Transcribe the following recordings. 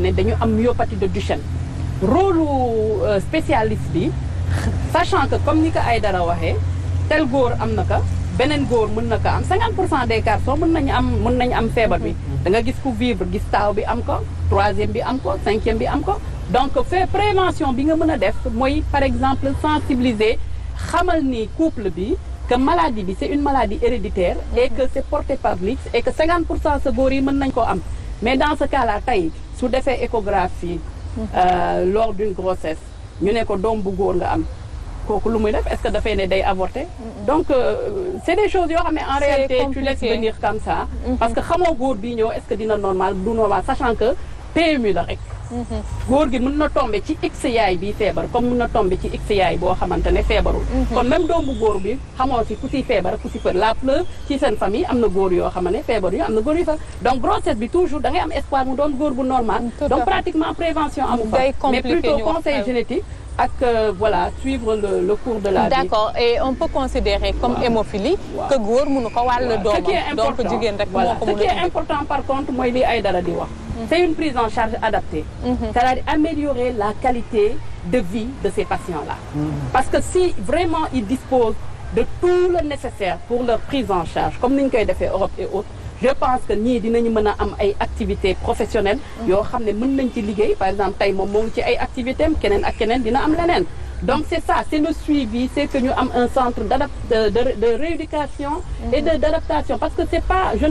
ne dañu am myopathie de Duchenne rôle spécialiste bi sachant que comme ni ko Aïdara waxee tel góor am na ko beneen góor mën na ko am 50% des garçons mën nañu am feebar bi da nga gis ku vivre gis taaw bi am ko troisième bi am ko cinquième bi am ko donc prévention bi nga mën a def mooy par exemple sensibiliser xamal ni couple bi que maladie bi c'est une maladie héréditaire et que c'est porté par X et que 50% sa góor yi mën nañ koo am mais dans ce cas là tey su defee échographie lors d'une grossesse ñu ne ko doom bu góor nga am kooku lu muy def est-ce que dafay ne day avorter donc c'est des choses yoo xam ne en réalité tu laisses venir comme ça parce que xamoo góor bii ñëw est-ce que dina normal du normal sachant que PMU la rek góor gi mën na tomber ci x yaay bi feebar comme mën na tomber ci x yaay boo xamante ne feebarul kon même doomu góor bi xamoo si ku si feebar ku si la preuve ci seen famille am na góor yoo xam ne feebar yu am na góor yu fa donc grossesse bi toujours da ngay am espoir mu doon góor bu normal donc pratiquement prévention amu fa mais plutôt conseil génétique ak voilà suivre le cours de la vie. D'accord et on peut considérer comme hémophilie que góor mënu ko wàll doomam donc jigéen rek moo ko mën a ce qui est important par contre mooy li Aïdara di wax c'est une prise en charge adaptée c'est-à-dire améliorer la qualité de vie de ces patients-là parce que si vraiment ils disposent de tout le nécessaire pour leur prise en charge comme ni ñu koy defee Europe et autres je pense que ñii dinañu mën a am ay activités professionnelles yoo xam ne mën nañ ci liggéey par exemple tey moom moo ngi ci ay activités am keneen ak keneen dina am leneen donc c'est ça c'est le suivi c'est que ñu am un centre de rééducation et d'adaptation parce que c'est pas je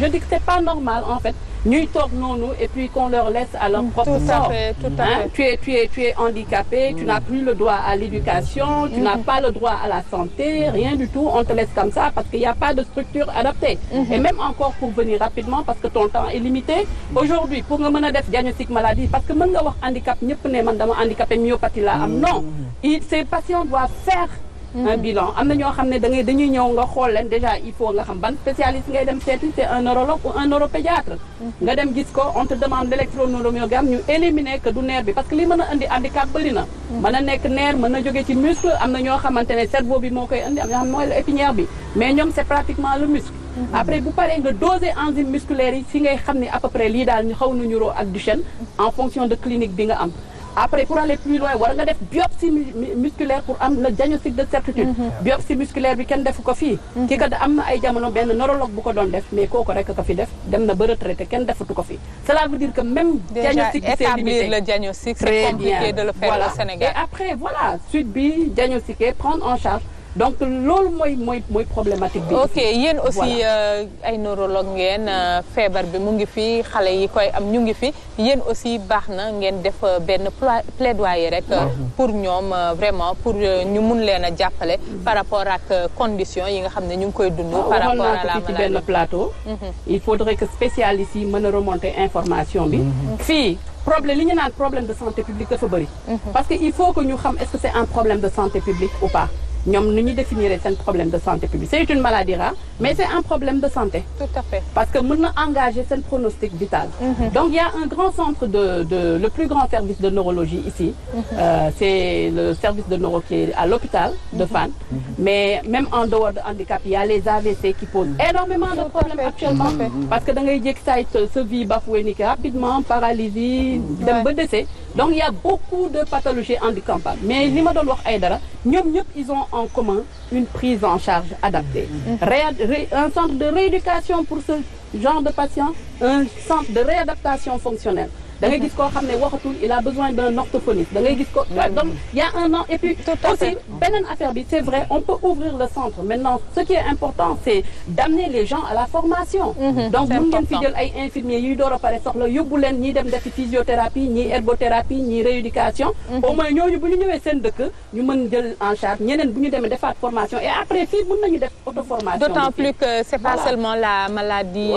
dis que c'est pas normal en fait ñuy toog noonu et puis qu'on leur laisse à leur propre sort. Tout à fait. Tu es handicapé, tu n'as plus le droit à l'éducation, tu n'as pas le droit à la santé, rien du tout, on te laisse comme ça parce qu'il n'y a pas de structure adaptée. Et même encore pour venir rapidement parce que ton temps est limité. Aujourd'hui, pour nga mën a def diagnostic maladie parce que mën nga wax handicap ñëpp ne man dama handicapé myopathie la am non. Ces patients doivent faire un bilan am na ñoo xam ne dañuy ñëw nga xool leen déjà il faut nga xam ban spécialiste ngay dem seeti c'est un neurologue ou un neuropédiatre nga dem gis ko on te demande l'électroneurommyogramme ñu éliminer que du nerf bi parce que li mën a indi handicap bëri na mën a nekk nerf mën a jóge ci muscle am na ñoo xamante ne cerveau bi moo koy indi am na ñoo xam ne mooy épinière bi mais ñoom c'est pratiquement le muscle après bu paree nga doser enzyme musculaire yi si ngay xam ne à peu près lii daal ñu xaw na ñuroo ak Duchenne en fonction de clinique bi nga am après pour aller plus loin war nga def biopsie musculaire pour am le diagnostic de certitude biopsie musculaire bi kenn defu ko fii ki ko am na ay jamono benn neurologue bu ko doon def mais kooku rek ko fi def dem na ba retraité kenn defatu ko fi cela veut dire que même diagnostic bi c'est limité établir le diagnostic c'est compliqué de le faire au Sénégal et après voilà suite bi diagnostiquer prendre en charge donc loolu mooy problématique bi. ok yéen aussi ay neurologue ngeen feebar bi mu ngi fi xale yi koy am ñu ngi fi yéen aussi baax na ngeen def benn plaidoyer rek pour ñoom vraiment pour ñu mun leen a jàppale par rapport ak conditions yi nga xam ne ñu ngi koy dund par rapport à la maladie ci benn plateau il faudrait que spécialistes yi mën a remonter information bi fii problème li ñu naan problème de santé publique dafa bëri parce que il faut que ñu xam est-ce que c'est un problème de santé publique ou pas ñoom ni ñu définir seen problème de santé publique c'est une maladie rare mais c'est un problème de santé. Tout à fait. Parce que mën na engager seen pronostic vital. Donc il y a un grand centre le plus grand service de neurologie ici. C'est le service de neuro qui est à l'hôpital de Fann. Mais même en dehors de handicap il y a les AVC qui posent énormément de problèmes actuellement. Parce que da ngay jékki saa sa vie bafouée ni que rapidement paralysie dem ba décès. Donc il y a beaucoup de pathologies handicapantes mais li ma doon wax ay dara ñoom ñëpp ils ont en commun une prise en charge adaptée. Un centre de rééducation pour ce genre de patients, un centre de réadaptation fonctionnelle. Da ngay gis koo xam ne waxatul il a besoin d'un orthophoniste da ngay gis ko donc il y a un an et puis aussi beneen affaire bi c'est vrai on peut ouvrir le centre maintenant ce qui est important c'est d'amener les gens à la formation donc mun ngeen fi jël ay infirmiers yuy door a pare soxla yóbbu leen ñiy dem defi physiothérapie ñii ergothérapie ñii rééducation au moins ñooñu bu ñu ñëwee seen dëkk ñu mën jël en charge ñeneen bu ñu demee defaat formation et après fii mën nañu def auto-formation d'autant plus que c'est pas seulement la maladie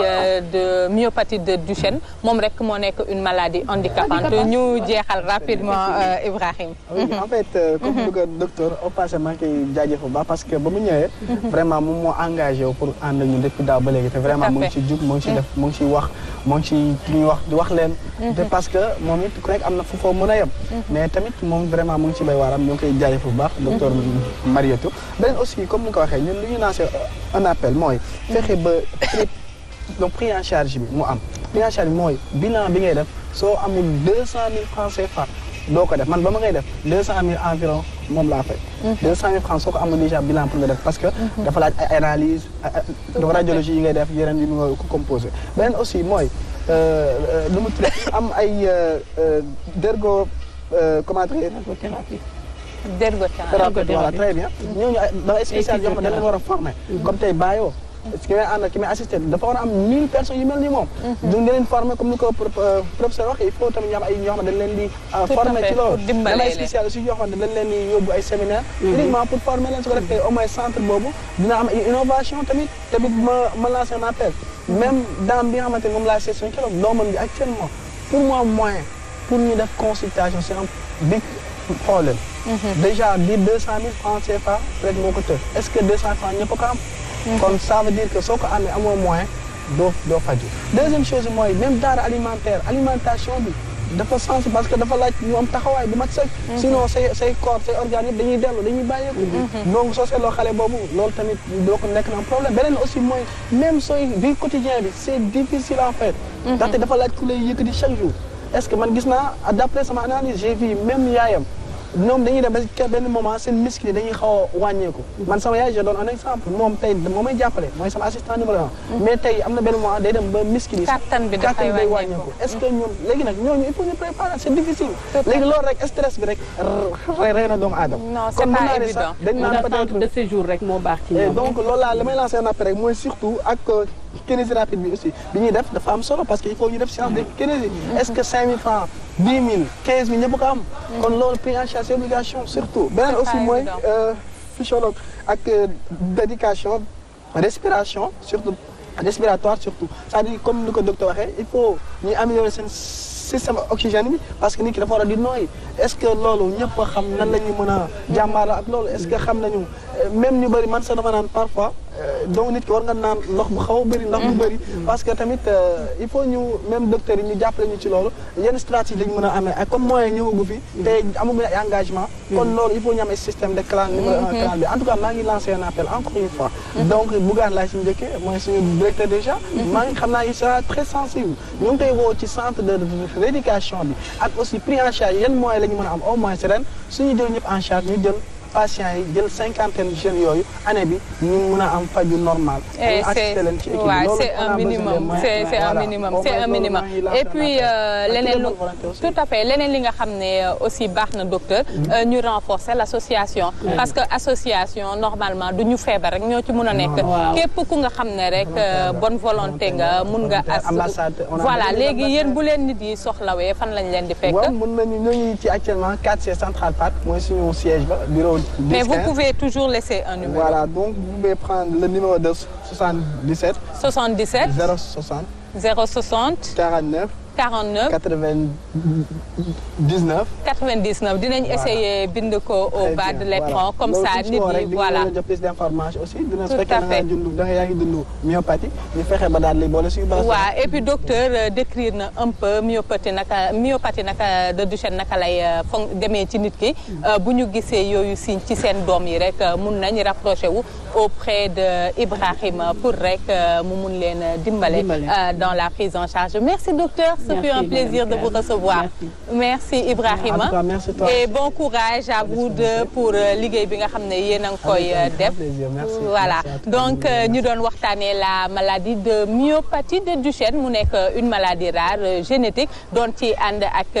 de myopathie de Duchenne moom rek moo nekk une maladie handicapante ñu jeexal rapidement Ibrahim. En fait comme lu ko docteur au passé maa ngi koy jaajëf bu baax parce que ba mu ñëwee vraiment moom moo engagé wu pour ànd ak ñun depuis daaw ba léegi te vraiment mu ngi ci jug mu ngi ci def mu ngi ci wax mu ngi ci li ñuy wax di wax leen te parce que moom it ku nekk am na fu foo mën a yem mais tamit moom vraiment mu ngi ci bay waaram ñu ngi koy jaajëf bu baax docteur Marietou beneen aussi comme ni ko waxee ñun li ñu lancé un appel mooy fexe ba donc prise en charge bi mu am prise en charge bi mooy bilan bi ngay def soo amul 200 000 francs CFA doo ko def man ba ma ngay def 200 000 environ moom laa fay. 200 000 francs soo ko amul déjà bilan pour nga def parce que dafa laaj ay analyse dafa radiologie yi ngay def yeneen yi nga ko composé beneen aussi mooy lu mu tudd am ay dergo comment dire dergothérapie voilà très bien ñooñu dafa spécial yoo xam ne dañ leen war a former comme tey bàyyoo ki may ànd ki may assisté dafa war a am 1000 personnes yu mel ni moom du leen former comme ni ko professeur wax il faut tamit ñu am ay ñoo xam ne dañ leen di former ci loolu dama ay spécial aussi yoo xam ne dañ leen di yóbbu ay séminaire uniquement pour former leen su ko defee au moins centre boobu dina am innovation tamit ma lancer un appel même dans bi nga xamante ne moom laa session keroog doomam bi actuellement pour moi moyen pour ñu def consultation c'est un big problème déjà di 200 000 francs CFA rek moo ko tëj est-ce que 200 francs ñëpp ko am kon ça veut dire que soo ko amee amoo moyen doo faju deuxième chose mooy même denrée alimentaire alimentation bi dafa sens parce que dafa laaj ñu am taxawaay bu mat sëkk sinon say corps say organes yëpp dañuy dellu dañuy bàyyeeku donc soo seetloo xale boobu loolu tamit doo ko nekk na problème beneen aussi mooy même sooy vie quotidien bi c'est difficile en fait ndaxte dafa laaj ku lay yëkkati chaque jour est-ce que man gis naa d'après sama analyse j'ai vu même yaayam ñoom dañuy dem ba benn moment seen muscle yi dañuy xaw a wàññeeku man sama yaay je donne un exemple moom tey moo may jàppale mooy sama assistant numéro 1 mais tey am na benn moment day dem ba muscle yi kattan bi dafay day wàññeeku est-ce que ñun léegi nag ñooñu il faut ñu préparer c'est difficile léegi loolu rek stress bi rek rey na doomu aadama non c'est pas évident dañ naan centre de séjour rek moo baax ci ñoom donc loolu laa li may lancer un appel rek mooy surtout ak kinésithérapie bi aussi bi ñuy def dafa am solo parce que il faut ñu def séance de kinési est-ce que 5 000 francs 10 000 15 000 ñëpp ko am kon loolu prise en charge c'est obligation surtout beneen aussi mooy physiologue ak dédication respiration surtout respiratoire surtout c'est-à-dire comme ni ko docteur waxee il faut ñuy améliorer seen système oxygène bi parce que nit ki dafa war a di nooyi est-ce que loolu ñëpp a xam nan la ñuy mën a jàmbaarloo ak loolu est-ce que xam nañu même ñu bëri man sax dama naan parfois donc nit ki war nga naan ndox bu xaw a bëri ndox bu bëri parce que tamit il faut ñu même docteurs yi ñu jàppale ñu ci loolu yenn stratégie lañu mën a amee ak comme moyen ñëwagu fi te amaguñu ay engagement kon loolu il faut ñu am ay système de clan numéro 1 clan bi en tout cas maa ngi lancé un appel encore une fois donc Bougane laa si njëkkee mooy suñu directeur déjà maa ngi xam naa il sera très sensible ñu ngi koy woo ci centre de rééducation bi ak aussi pris en charge yan moyens la ñu mën a am au moins ren suñu jël ñëpp en charge ñu jël patients yi jël 50aine jeunes yooyu année bi ñu mën a am faju normal. et c'est un minimum c'est un minimum c'est un minimum et puis leneen lu tout à fait leneen li nga xam ne aussi baax na docteur ñu renforcer l'association parce que association normalement du ñu feebar rek ñoo ci mën a nekk képp ku nga xam ne rek bonne volonté nga mun nga voilà léegi yéen bu leen nit yi soxlawee fan lañ leen di fekk. waaw mën nañu ñoo ngi ci actuellement 4C Central Park mooy suñu siège ba bureau. Mais vous pouvez toujours laisser un numéro. Voilà, donc vous pouvez prendre le numéro de 77. 77. 060. 060. 49. 49. 99. 99 dinañ essayer bind ko au bas de l'écran comme ça nit yi voilà. loolu plus d'information aussi. dina su fekkee da nga yaa ngi dund myopathie ñu fexe ba daal di boole suñu base. waaw et puis docteur décrire na un peu myopathie naka de Duchenne naka lay demee ci nit ki bu ñu gisee yooyu signe ci seen doom yi rek mun nañ rapproché wu auprès de Ibrahima pour rek mu mun leen dimbale dans la prise en charge. Merci docteur. Ce fut un plaisir de vous recevoir. Merci Ibrahima. Merci toi. Et bon courage à vous deux pour liggéey bi nga xam ne yéen a ngi koy def. Voilà donc ñu doon waxtaanee la maladie de myopathie de Duchenne mu nekk une maladie rare génétique doon ci ànd ak